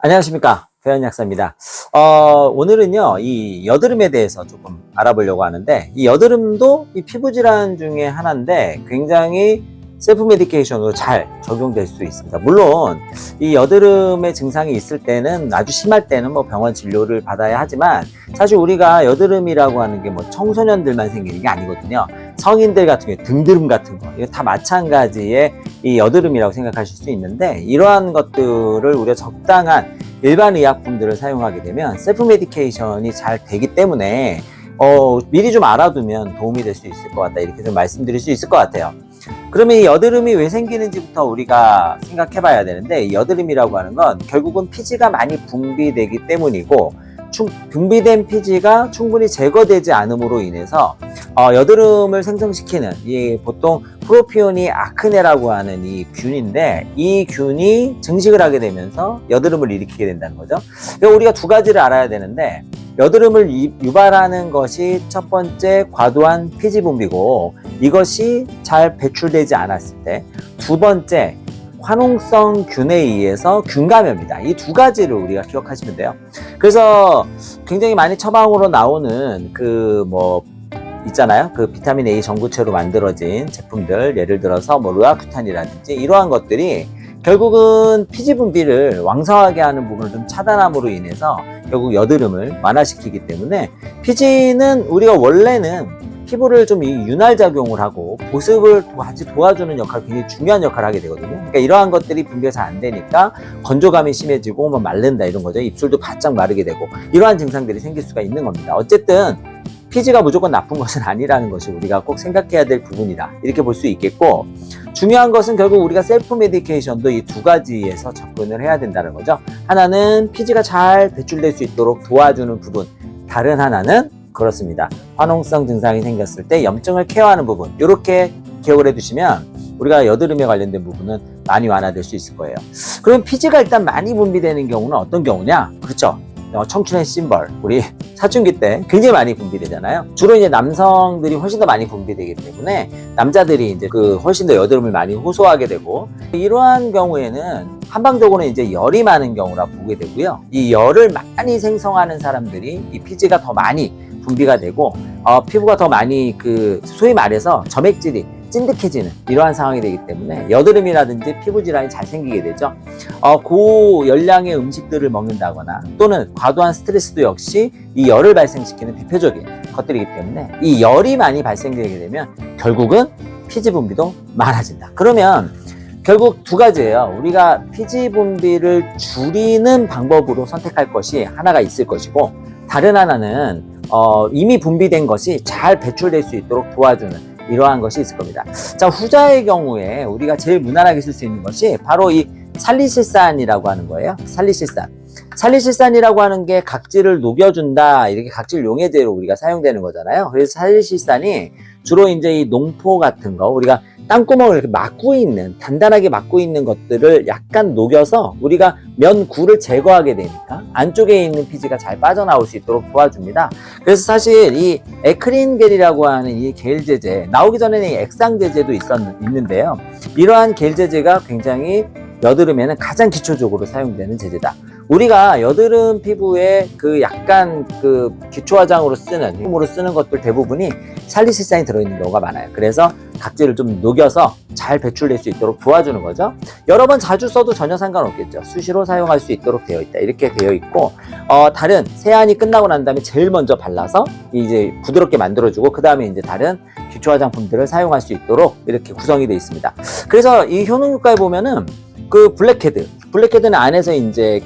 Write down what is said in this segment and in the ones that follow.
안녕하십니까, 배현약사입니다. 오늘은요 이 여드름에 대해서 조금 알아보려고 하는데, 이 여드름도 이 피부 질환 중에 하나인데 굉장히 셀프 메디케이션으로 잘 적용될 수 있습니다. 물론 이 여드름의 증상이 있을 때는, 아주 심할 때는 뭐 병원 진료를 받아야 하지만, 사실 우리가 여드름이라고 하는 게 뭐 청소년들만 생기는 게 아니거든요. 성인들 같은 경우 등드름 같은 거, 이거 다 마찬가지의 이 여드름이라고 생각하실 수 있는데, 이러한 것들을 우리가 적당한 일반 의약품들을 사용하게 되면 셀프 메디케이션이 잘 되기 때문에 미리 좀 알아두면 도움이 될 수 있을 것 같다, 이렇게 좀 말씀드릴 수 있을 것 같아요. 그러면 이 여드름이 왜 생기는지부터 우리가 생각해 봐야 되는데, 이 여드름이라고 하는 건 결국은 피지가 많이 분비되기 때문이고, 분비된 피지가 충분히 제거되지 않음으로 인해서 여드름을 생성시키는 이 보통 프로피오니 아크네라고 하는 이 균인데, 이 균이 증식을 하게 되면서 여드름을 일으키게 된다는 거죠. 그러니까 우리가 두 가지를 알아야 되는데, 여드름을 유발하는 것이 첫 번째 과도한 피지 분비고, 이것이 잘 배출되지 않았을 때, 두 번째 화농성 균에 의해서 균감염이다. 이 두 가지를 우리가 기억하시면 돼요. 그래서 굉장히 많이 처방으로 나오는 있잖아요. 그 비타민 A 전구체로 만들어진 제품들, 예를 들어서 뭐 르아큐탄이라든지 이러한 것들이 결국은 피지 분비를 왕성하게 하는 부분을 좀 차단함으로 인해서 결국 여드름을 완화시키기 때문에, 피지는 우리가 원래는 피부를 좀 윤활작용을 하고 보습을 같이 도와주는 역할, 굉장히 중요한 역할을 하게 되거든요. 그러니까 이러한 것들이 분비가 잘 안 되니까 건조감이 심해지고 뭐 마른다, 이런 거죠. 입술도 바짝 마르게 되고, 이러한 증상들이 생길 수가 있는 겁니다. 어쨌든 피지가 무조건 나쁜 것은 아니라는 것이 우리가 꼭 생각해야 될 부분이다, 이렇게 볼 수 있겠고, 중요한 것은 결국 우리가 셀프 메디케이션도 이 두 가지에서 접근을 해야 된다는 거죠. 하나는 피지가 잘 배출될 수 있도록 도와주는 부분, 다른 하나는 그렇습니다, 화농성 증상이 생겼을 때 염증을 케어하는 부분, 이렇게 기억을 해두시면 우리가 여드름에 관련된 부분은 많이 완화될 수 있을 거예요. 그럼 피지가 일단 많이 분비되는 경우는 어떤 경우냐? 그렇죠, 청춘의 심벌, 우리 사춘기 때 굉장히 많이 분비되잖아요. 주로 이제 남성들이 훨씬 더 많이 분비되기 때문에 남자들이 이제 훨씬 더 여드름을 많이 호소하게 되고, 이러한 경우에는 한방적으로는 이제 열이 많은 경우라 보게 되고요. 이 열을 많이 생성하는 사람들이 이 피지가 더 많이 분비가 되고, 피부가 더 많이 소위 말해서 점액질이 찐득해지는 이러한 상황이 되기 때문에 여드름이라든지 피부 질환이 잘 생기게 되죠. 고열량의 음식들을 먹는다거나 또는 과도한 스트레스도 역시 이 열을 발생시키는 대표적인 것들이기 때문에, 이 열이 많이 발생되게 되면 결국은 피지 분비도 많아진다. 그러면 결국 두 가지예요. 우리가 피지 분비를 줄이는 방법으로 선택할 것이 하나가 있을 것이고, 다른 하나는 이미 분비된 것이 잘 배출될 수 있도록 도와주는 이러한 것이 있을 겁니다. 자, 후자의 경우에 우리가 제일 무난하게 쓸 수 있는 것이 바로 이 살리실산이라고 하는 거예요. 살리실산이라고 하는 게 각질을 녹여준다, 이렇게 각질 용해제로 우리가 사용되는 거잖아요. 그래서 살리실산이 주로 이제 이 농포 같은 거, 우리가 땅구멍을 이렇게 막고 있는, 단단하게 막고 있는 것들을 약간 녹여서 우리가 면구를 제거하게 되니까 안쪽에 있는 피지가 잘 빠져나올 수 있도록 도와줍니다. 그래서 사실 이 에크린겔이라고 하는 이 겔 제제, 나오기 전에는 이 액상 제제도 있는데요. 이러한 겔 제제가 굉장히 여드름에는 가장 기초적으로 사용되는 제제다. 우리가 여드름 피부에 약간 기초 화장으로 쓰는 것들 대부분이 살리실산이 들어있는 경우가 많아요. 그래서 각질을 좀 녹여서 잘 배출될 수 있도록 도와주는 거죠. 여러 번 자주 써도 전혀 상관없겠죠. 수시로 사용할 수 있도록 되어 있다, 이렇게 되어 있고, 다른 세안이 끝나고 난 다음에 제일 먼저 발라서 이제 부드럽게 만들어주고, 그 다음에 이제 다른 기초 화장품들을 사용할 수 있도록 이렇게 구성이 되어 있습니다. 그래서 이 효능효과에 보면은 블랙헤드는 안에서 이제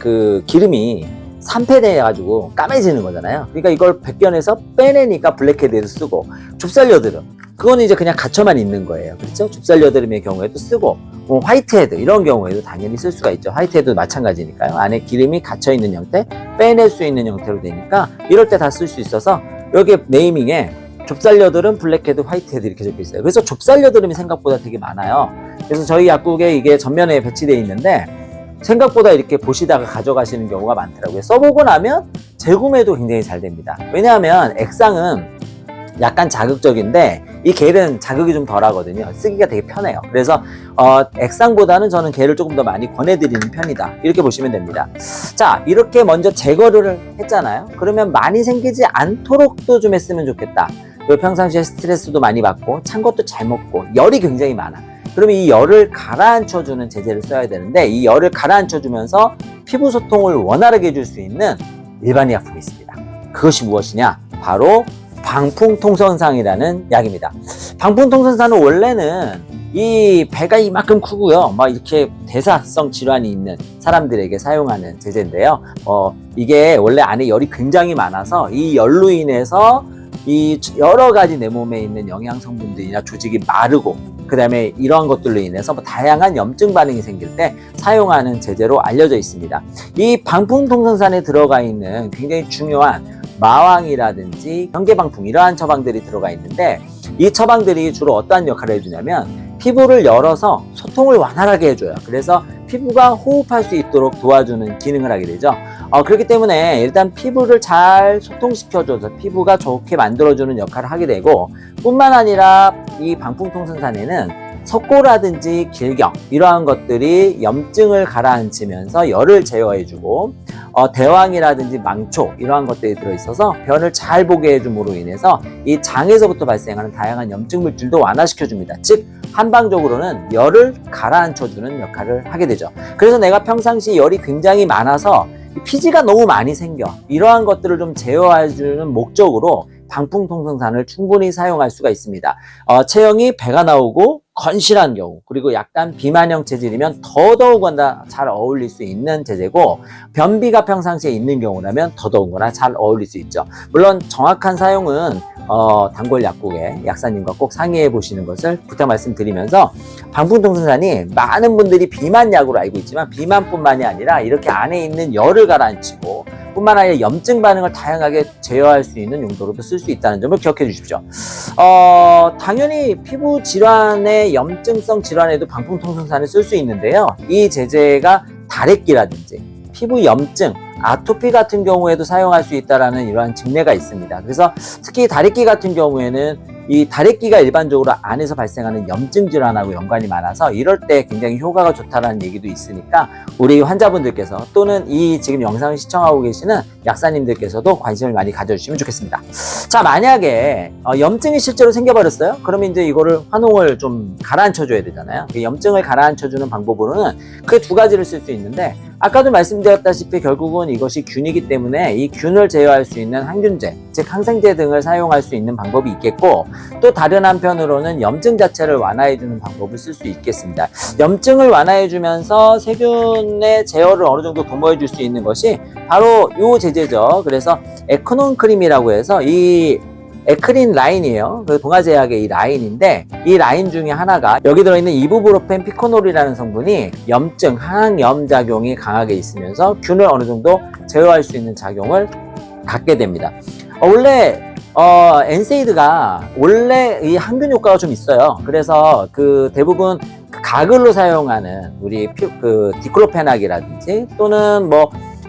기름이 산패돼가지고 까매지는 거잖아요. 그러니까 이걸 벗겨내서 빼내니까 블랙헤드에도 쓰고, 좁쌀여드름, 그거는 이제 그냥 갇혀만 있는 거예요. 그렇죠? 좁쌀여드름의 경우에도 쓰고, 화이트헤드 이런 경우에도 당연히 쓸 수가 있죠. 화이트헤드도 마찬가지니까요. 안에 기름이 갇혀있는 형태, 빼낼 수 있는 형태로 되니까 이럴 때 다 쓸 수 있어서, 여기 네이밍에 좁쌀여드름, 블랙헤드, 화이트헤드 이렇게 적혀 있어요. 그래서 좁쌀여드름이 생각보다 되게 많아요. 그래서 저희 약국에 이게 전면에 배치되어 있는데, 생각보다 이렇게 보시다가 가져가시는 경우가 많더라고요. 써보고 나면 재구매도 굉장히 잘 됩니다. 왜냐하면 액상은 약간 자극적인데 이 겔은 자극이 좀 덜하거든요. 쓰기가 되게 편해요. 그래서 액상보다는 저는 겔을 조금 더 많이 권해드리는 편이다. 이렇게 보시면 됩니다. 자, 이렇게 먼저 제거를 했잖아요. 그러면 많이 생기지 않도록도 좀 했으면 좋겠다. 그리고 평상시에 스트레스도 많이 받고 찬 것도 잘 먹고 열이 굉장히 많아. 그러면 이 열을 가라앉혀주는 제제를 써야 되는데, 이 열을 가라앉혀주면서 피부 소통을 원활하게 해줄 수 있는 일반의 약품이 있습니다. 그것이 무엇이냐? 바로 방풍통선상이라는 약입니다. 방풍통선상은 원래는 이 배가 이만큼 크고요, 막 이렇게 대사성 질환이 있는 사람들에게 사용하는 제제인데요. 이게 원래 안에 열이 굉장히 많아서 이 열로 인해서 이 여러 가지 내 몸에 있는 영양 성분들이나 조직이 마르고, 그 다음에 이러한 것들로 인해서 다양한 염증 반응이 생길 때 사용하는 제제로 알려져 있습니다. 이 방풍통선산에 들어가 있는 굉장히 중요한 마왕이라든지 현계방풍, 이러한 처방들이 들어가 있는데, 이 처방들이 주로 어떠한 역할을 해주냐면 피부를 열어서 소통을 원활하게 해줘요. 그래서 피부가 호흡할 수 있도록 도와주는 기능을 하게 되죠. 그렇기 때문에 일단 피부를 잘 소통시켜줘서 피부가 좋게 만들어주는 역할을 하게 되고, 뿐만 아니라 이 방풍통선산에는 석고라든지 길경, 이러한 것들이 염증을 가라앉히면서 열을 제어해주고, 대왕이라든지 망초, 이러한 것들이 들어있어서 변을 잘 보게 해줌으로 인해서 이 장에서부터 발생하는 다양한 염증 물질도 완화시켜줍니다. 즉 한방적으로는 열을 가라앉혀주는 역할을 하게 되죠. 그래서 내가 평상시 열이 굉장히 많아서 피지가 너무 많이 생겨, 이러한 것들을 좀 제어해주는 목적으로 방풍통선산을 충분히 사용할 수가 있습니다. 체형이 배가 나오고 건실한 경우, 그리고 약간 비만형 체질이면 더더욱이나 잘 어울릴 수 있는 제제고, 변비가 평상시에 있는 경우라면 더더욱이나 잘 어울릴 수 있죠. 물론 정확한 사용은 단골 약국의 약사님과 꼭 상의해 보시는 것을 부탁 말씀드리면서, 방풍통선산이 많은 분들이 비만약으로 알고 있지만 비만뿐만이 아니라 이렇게 안에 있는 열을 가라앉히고, 뿐만 아니라 염증 반응을 다양하게 제어할 수 있는 용도로도 쓸 수 있다는 점을 기억해 주십시오. 당연히 피부 질환의 염증성 질환에도 방풍통선산을 쓸 수 있는데요. 이 제제가 다래끼라든지 피부 염증, 아토피 같은 경우에도 사용할 수 있다는 이러한 증례가 있습니다. 그래서 특히 다래끼 같은 경우에는 이 다래끼가 일반적으로 안에서 발생하는 염증 질환하고 연관이 많아서 이럴 때 굉장히 효과가 좋다는 얘기도 있으니까, 우리 환자분들께서 또는 이 지금 영상을 시청하고 계시는 약사님들께서도 관심을 많이 가져주시면 좋겠습니다. 자, 만약에 염증이 실제로 생겨버렸어요? 그러면 이제 이거를 화농을 좀 가라앉혀줘야 되잖아요. 염증을 가라앉혀주는 방법으로는 크게 두 가지를 쓸 수 있는데, 아까도 말씀드렸다시피 결국은 이것이 균이기 때문에 이 균을 제어할 수 있는 항균제, 즉 항생제 등을 사용할 수 있는 방법이 있겠고, 또 다른 한편으로는 염증 자체를 완화해주는 방법을 쓸 수 있겠습니다. 염증을 완화해주면서 세균의 제어를 어느 정도 도모해줄 수 있는 것이 바로 이 제제죠. 그래서 에코논 크림이라고 해서 이 에크린 라인이에요. 그 동아제약의 이 라인인데, 이 라인 중에 하나가 여기 들어있는 이부브로펜 피코놀이라는 성분이 염증, 항염 작용이 강하게 있으면서 균을 어느 정도 제어할 수 있는 작용을 갖게 됩니다. 원래 엔세이드가 원래 이 항균 효과가 좀 있어요. 그래서 그 대부분 가글로 사용하는 우리 디클로페낙이라든지 또는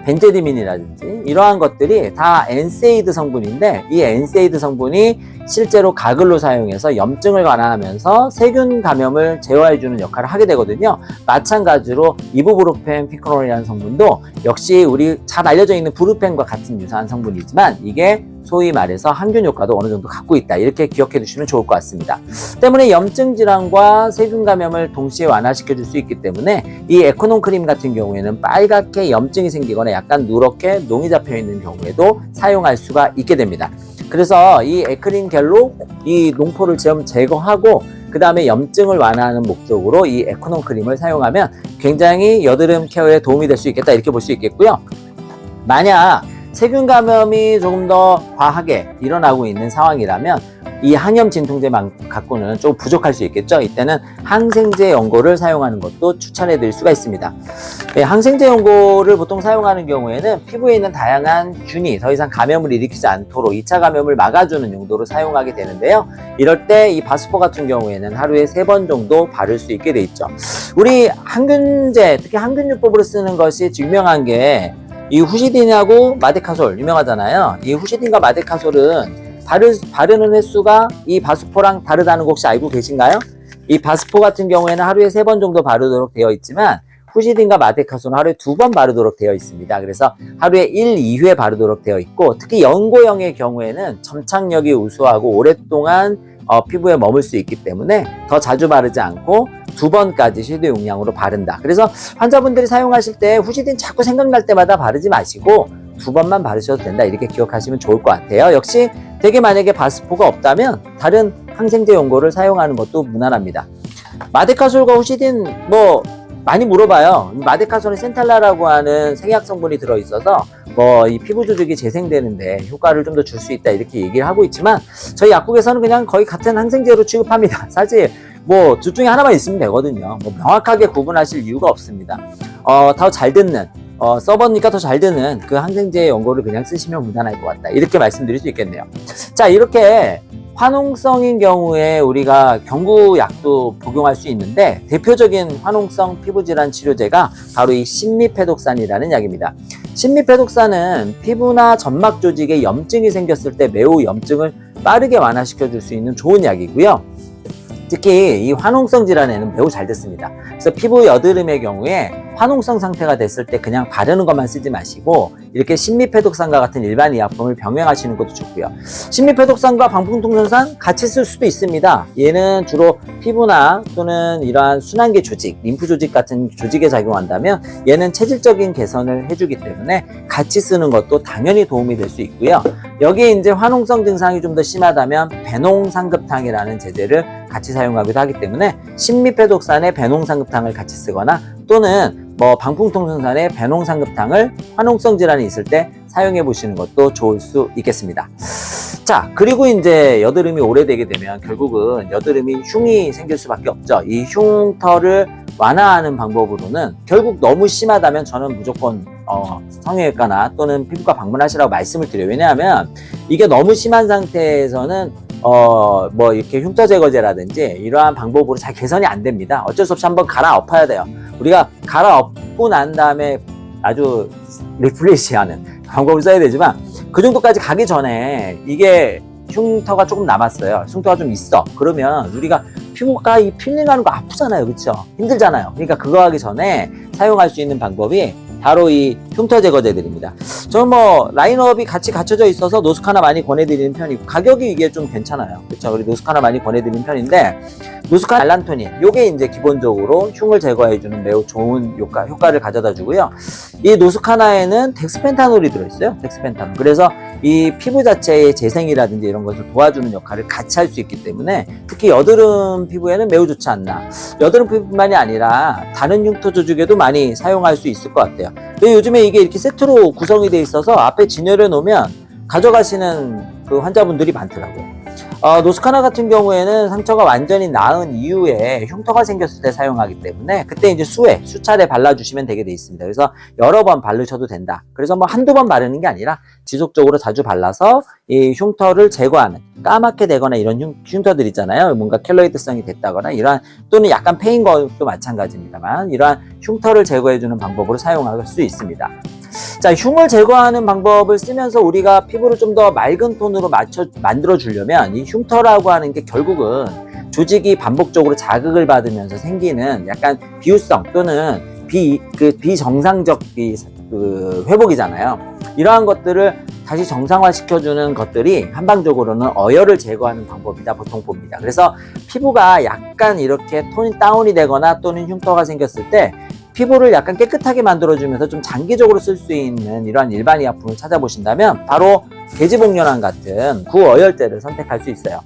벤제디민이라든지 이러한 것들이 다 엔세이드 성분인데, 이 엔세이드 성분이 실제로 가글로 사용해서 염증을 완화하면서 세균 감염을 제어해주는 역할을 하게 되거든요. 마찬가지로 이부브로펜 피코놀이라는 성분도 역시 우리 잘 알려져 있는 브루펜과 같은 유사한 성분이지만 이게 소위 말해서 항균 효과도 어느 정도 갖고 있다, 이렇게 기억해 두시면 좋을 것 같습니다. 때문에 염증 질환과 세균 감염을 동시에 완화시켜 줄 수 있기 때문에 이 에코논 크림 같은 경우에는 빨갛게 염증이 생기거나 약간 누렇게 농이 잡혀 있는 경우에도 사용할 수가 있게 됩니다. 그래서 이 에크린 겔로 이 농포를 제거하고 그 다음에 염증을 완화하는 목적으로 이 에코논 크림을 사용하면 굉장히 여드름 케어에 도움이 될 수 있겠다, 이렇게 볼 수 있겠고요. 만약 세균 감염이 조금 더 과하게 일어나고 있는 상황이라면 이 항염 진통제만 갖고는 좀 부족할 수 있겠죠. 이때는 항생제 연고를 사용하는 것도 추천해 드릴 수가 있습니다. 항생제 연고를 보통 사용하는 경우에는 피부에 있는 다양한 균이 더 이상 감염을 일으키지 않도록 2차 감염을 막아주는 용도로 사용하게 되는데요. 이럴 때 이 바스포 같은 경우에는 하루에 3번 정도 바를 수 있게 돼 있죠. 우리 항균제, 특히 항균요법으로 쓰는 것이 유명한 게 이 후시딘하고 마데카솔 유명하잖아요. 이 후시딘과 마데카솔은 바르는 횟수가 이 바스포랑 다르다는 거 혹시 알고 계신가요? 이 바스포 같은 경우에는 하루에 3번 정도 바르도록 되어 있지만 후시딘과 마데카솔은 하루에 2번 바르도록 되어 있습니다. 그래서 하루에 1, 2회 바르도록 되어 있고, 특히 연고형의 경우에는 점착력이 우수하고 오랫동안 피부에 머물 수 있기 때문에 더 자주 바르지 않고 2번까지 섀도우 용량으로 바른다. 그래서 환자분들이 사용하실 때 후시딘 자꾸 생각날 때마다 바르지 마시고 2번만 바르셔도 된다, 이렇게 기억하시면 좋을 것 같아요. 역시 되게 만약에 바스포가 없다면 다른 항생제 용고를 사용하는 것도 무난합니다. 마데카솔과 후시딘 뭐 많이 물어봐요. 마데카솔은 센탈라라고 하는 생약 성분이 들어있어서 이 피부 조직이 재생되는데 효과를 좀 더 줄 수 있다, 이렇게 얘기를 하고 있지만 저희 약국에서는 그냥 거의 같은 항생제로 취급합니다. 사실 뭐 둘 중에 하나만 있으면 되거든요. 뭐 명확하게 구분하실 이유가 없습니다. 더 잘 듣는 써보니까 더 잘 드는 그 항생제 연고를 그냥 쓰시면 무난할 것 같다, 이렇게 말씀드릴 수 있겠네요. 자, 이렇게 화농성인 경우에 우리가 경구약도 복용할 수 있는데 대표적인 화농성 피부질환 치료제가 바로 이 신미페독산이라는 약입니다. 신미페독산은 피부나 점막 조직에 염증이 생겼을 때 매우 염증을 빠르게 완화시켜 줄 수 있는 좋은 약이고요. 특히 이 화농성 질환에는 매우 잘 됐습니다. 그래서 피부 여드름의 경우에 화농성 상태가 됐을 때 그냥 바르는 것만 쓰지 마시고 이렇게 신미페독산과 같은 일반 의약품을 병행하시는 것도 좋고요. 신미페독산과 방풍통선산 같이 쓸 수도 있습니다. 얘는 주로 피부나 또는 이러한 순환계 조직, 림프 조직 같은 조직에 작용한다면 얘는 체질적인 개선을 해주기 때문에 같이 쓰는 것도 당연히 도움이 될 수 있고요. 여기에 이제 화농성 증상이 좀 더 심하다면 배농상급탕이라는 제제를 같이 사용하기도 하기 때문에 신미페독산의 배농상급탕을 같이 쓰거나 또는 방풍통선산의 배농상급탕을 화농성 질환이 있을 때 사용해 보시는 것도 좋을 수 있겠습니다. 자, 그리고 이제 여드름이 오래되게 되면 결국은 여드름이 흉이 생길 수밖에 없죠. 이 흉터를 완화하는 방법으로는 결국 너무 심하다면 저는 무조건 성형외과나 또는 피부과 방문하시라고 말씀을 드려요. 왜냐하면 이게 너무 심한 상태에서는 이렇게 흉터 제거제라든지 이러한 방법으로 잘 개선이 안 됩니다. 어쩔 수 없이 한번 갈아엎어야 돼요. 우리가 갈아엎고 난 다음에 아주 리플레이시하는 방법을 써야 되지만 그 정도까지 가기 전에 이게 흉터가 조금 남았어요. 흉터가 좀 있어. 그러면 우리가 피부가 이 필링하는 거 아프잖아요. 그렇죠? 힘들잖아요. 그러니까 그거 하기 전에 사용할 수 있는 방법이 바로 이 흉터 제거제들입니다. 저는 라인업이 같이 갖춰져 있어서 노스카나 많이 권해드리는 편이고 가격이 이게 좀 괜찮아요. 그렇죠? 우리 노스카나 많이 권해드리는 편인데 노스카나 알란토닌 요게 이제 기본적으로 흉을 제거해주는 매우 좋은 효과를 가져다 주고요. 이 노스카나에는 덱스펜타놀이 들어있어요. 덱스펜타놀. 그래서 이 피부 자체의 재생이라든지 이런 것을 도와주는 역할을 같이 할 수 있기 때문에 특히 여드름 피부에는 매우 좋지 않나. 여드름 피부뿐만이 아니라 다른 흉터 조직에도 많이 사용할 수 있을 것 같아요. 요즘에 이게 이렇게 세트로 구성이 돼 있어서 앞에 진열해 놓으면 가져가시는 그 환자분들이 많더라고요. 노스카나 같은 경우에는 상처가 완전히 나은 이후에 흉터가 생겼을 때 사용하기 때문에 그때 이제 수차례 발라주시면 되게 돼 있습니다. 그래서 여러 번 바르셔도 된다. 그래서 한두 번 바르는 게 아니라 지속적으로 자주 발라서 이 흉터를 제거하는 까맣게 되거나 이런 흉터들 있잖아요. 뭔가 켈로이드성이 됐다거나 이러한 또는 약간 패인 것도 마찬가지입니다만 이러한 흉터를 제거해주는 방법으로 사용할 수 있습니다. 자, 흉을 제거하는 방법을 쓰면서 우리가 피부를 좀 더 맑은 톤으로 만들어 주려면 이 흉터라고 하는 게 결국은 조직이 반복적으로 자극을 받으면서 생기는 약간 비유성 또는 비정상적 회복이잖아요. 이러한 것들을 다시 정상화시켜주는 것들이 한방적으로는 어혈을 제거하는 방법이다 보통 봅니다. 그래서 피부가 약간 이렇게 톤이 다운이 되거나 또는 흉터가 생겼을 때 피부를 약간 깨끗하게 만들어주면서 좀 장기적으로 쓸 수 있는 이러한 일반 의약품을 찾아보신다면 바로 계지복연환 같은 구어혈제를 선택할 수 있어요.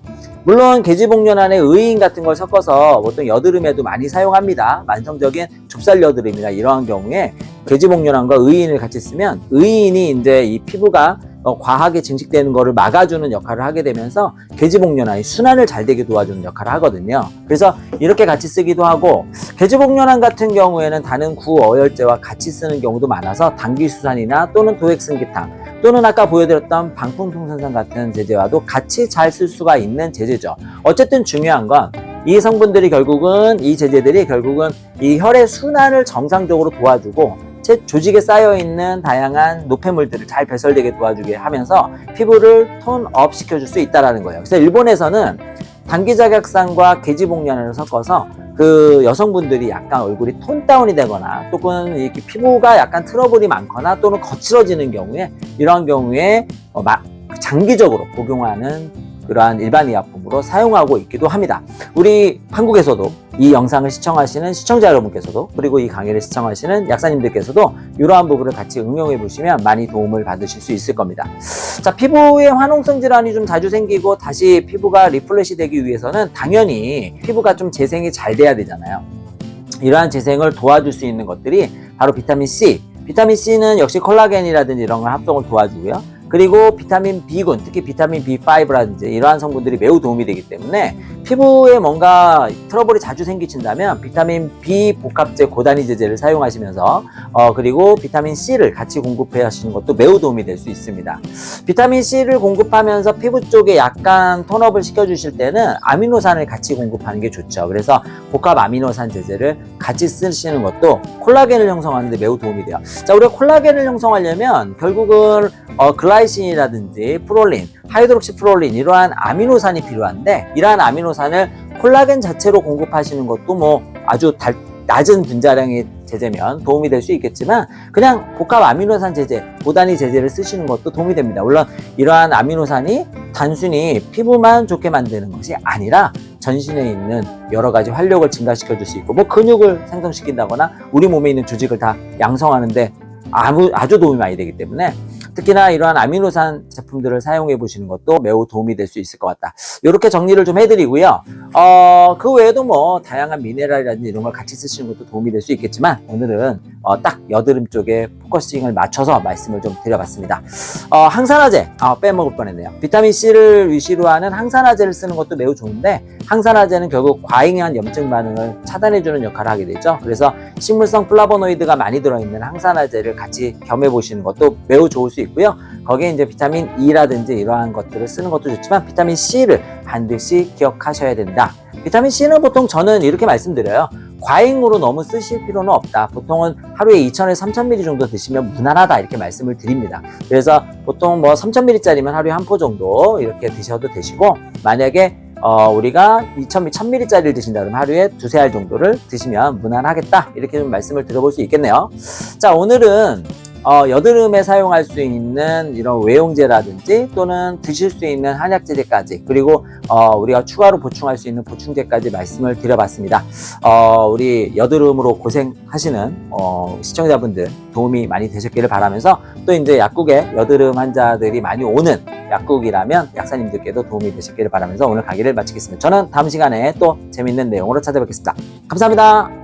물론 계지복연환에 의인 같은 걸 섞어서 보통 여드름에도 많이 사용합니다. 만성적인 좁쌀 여드름이나 이러한 경우에 계지복연환과 의인을 같이 쓰면 의인이 이제 이 피부가 과하게 증식되는 것을 막아주는 역할을 하게 되면서 계지복연환이 순환을 잘 되게 도와주는 역할을 하거든요. 그래서 이렇게 같이 쓰기도 하고 계지복연환 같은 경우에는 다른 구어혈제와 같이 쓰는 경우도 많아서 당귀수산이나 또는 도액승기탕 또는 아까 보여드렸던 방풍통선산 같은 제제와도 같이 잘 쓸 수가 있는 제제죠. 어쨌든 중요한 건 이 성분들이 이 제제들이 결국은 이 혈의 순환을 정상적으로 도와주고 조직에 쌓여있는 다양한 노폐물들을 잘 배설되게 도와주게 하면서 피부를 톤업 시켜줄 수 있다는 거예요. 그래서 일본에서는 단기자격산과 계지복년을 섞어서 그 여성분들이 약간 얼굴이 톤 다운이 되거나 또는 이렇게 피부가 약간 트러블이 많거나 또는 거칠어지는 경우에 이러한 경우에 장기적으로 복용하는 그러한 일반 의약품으로 사용하고 있기도 합니다. 우리 한국에서도 이 영상을 시청하시는 시청자 여러분께서도 그리고 이 강의를 시청하시는 약사님들께서도 이러한 부분을 같이 응용해 보시면 많이 도움을 받으실 수 있을 겁니다. 자, 피부에 화농성 질환이 좀 자주 생기고 다시 피부가 리플렛이 되기 위해서는 당연히 피부가 좀 재생이 잘 돼야 되잖아요. 이러한 재생을 도와줄 수 있는 것들이 바로 비타민 C. 비타민 C는 역시 콜라겐이라든지 이런 걸 합성을 도와주고요. 그리고 비타민 B군, 특히 비타민 B5라든지 이러한 성분들이 매우 도움이 되기 때문에 피부에 뭔가 트러블이 자주 생기신다면 비타민 B 복합제 고단위 제제를 사용하시면서 그리고 비타민 C를 같이 공급해 하시는 것도 매우 도움이 될 수 있습니다. 비타민 C를 공급하면서 피부 쪽에 약간 톤업을 시켜주실 때는 아미노산을 같이 공급하는 게 좋죠. 그래서 복합 아미노산 제제를 같이 쓰시는 것도 콜라겐을 형성하는 데 매우 도움이 돼요. 자, 우리가 콜라겐을 형성하려면 결국은 글라이신이라든지 프롤린, 하이드록시 프롤린 이러한 아미노산이 필요한데 이러한 아미노산을 콜라겐 자체로 공급하시는 것도 뭐 아주 낮은 분자량의 제제면 도움이 될 수 있겠지만 그냥 복합 아미노산 제제, 고단위 제제를 쓰시는 것도 도움이 됩니다. 물론 이러한 아미노산이 단순히 피부만 좋게 만드는 것이 아니라 전신에 있는 여러 가지 활력을 증가시켜 줄 수 있고 뭐 근육을 생성시킨다거나 우리 몸에 있는 조직을 다 양성하는데 아주 도움이 많이 되기 때문에 특히나 이러한 아미노산 제품들을 사용해 보시는 것도 매우 도움이 될 수 있을 것 같다. 이렇게 정리를 좀 해드리고요. 그 외에도 뭐 다양한 미네랄이라든지 이런 걸 같이 쓰시는 것도 도움이 될 수 있겠지만 오늘은 딱 여드름 쪽에 포커싱을 맞춰서 말씀을 좀 드려봤습니다. 항산화제 빼먹을 뻔했네요. 비타민 C를 위시로 하는 항산화제를 쓰는 것도 매우 좋은데 항산화제는 결국 과잉한 염증 반응을 차단해주는 역할을 하게 되죠. 그래서 식물성 플라보노이드가 많이 들어있는 항산화제를 같이 겸해 보시는 것도 매우 좋을 수 있고요. 거기에 이제 비타민 E라든지 이러한 것들을 쓰는 것도 좋지만 비타민 C를 반드시 기억하셔야 된다. 비타민 C는 보통 저는 이렇게 말씀드려요. 과잉으로 너무 쓰실 필요는 없다. 보통은 하루에 2000에서 3000ml 정도 드시면 무난하다 이렇게 말씀을 드립니다. 그래서 보통 뭐 3000ml짜리면 하루에 한 포 정도 이렇게 드셔도 되시고 만약에 우리가 1000ml짜리를 드신다 그러면 하루에 두세 알 정도를 드시면 무난하겠다 이렇게 좀 말씀을 드려볼 수 있겠네요. 자, 오늘은 여드름에 사용할 수 있는 이런 외용제라든지 또는 드실 수 있는 한약제제까지 그리고 우리가 추가로 보충할 수 있는 보충제까지 말씀을 드려봤습니다. 우리 여드름으로 고생하시는 시청자분들 도움이 많이 되셨기를 바라면서 또 이제 약국에 여드름 환자들이 많이 오는 약국이라면 약사님들께도 도움이 되셨기를 바라면서 오늘 강의를 마치겠습니다. 저는 다음 시간에 또 재밌는 내용으로 찾아뵙겠습니다. 감사합니다.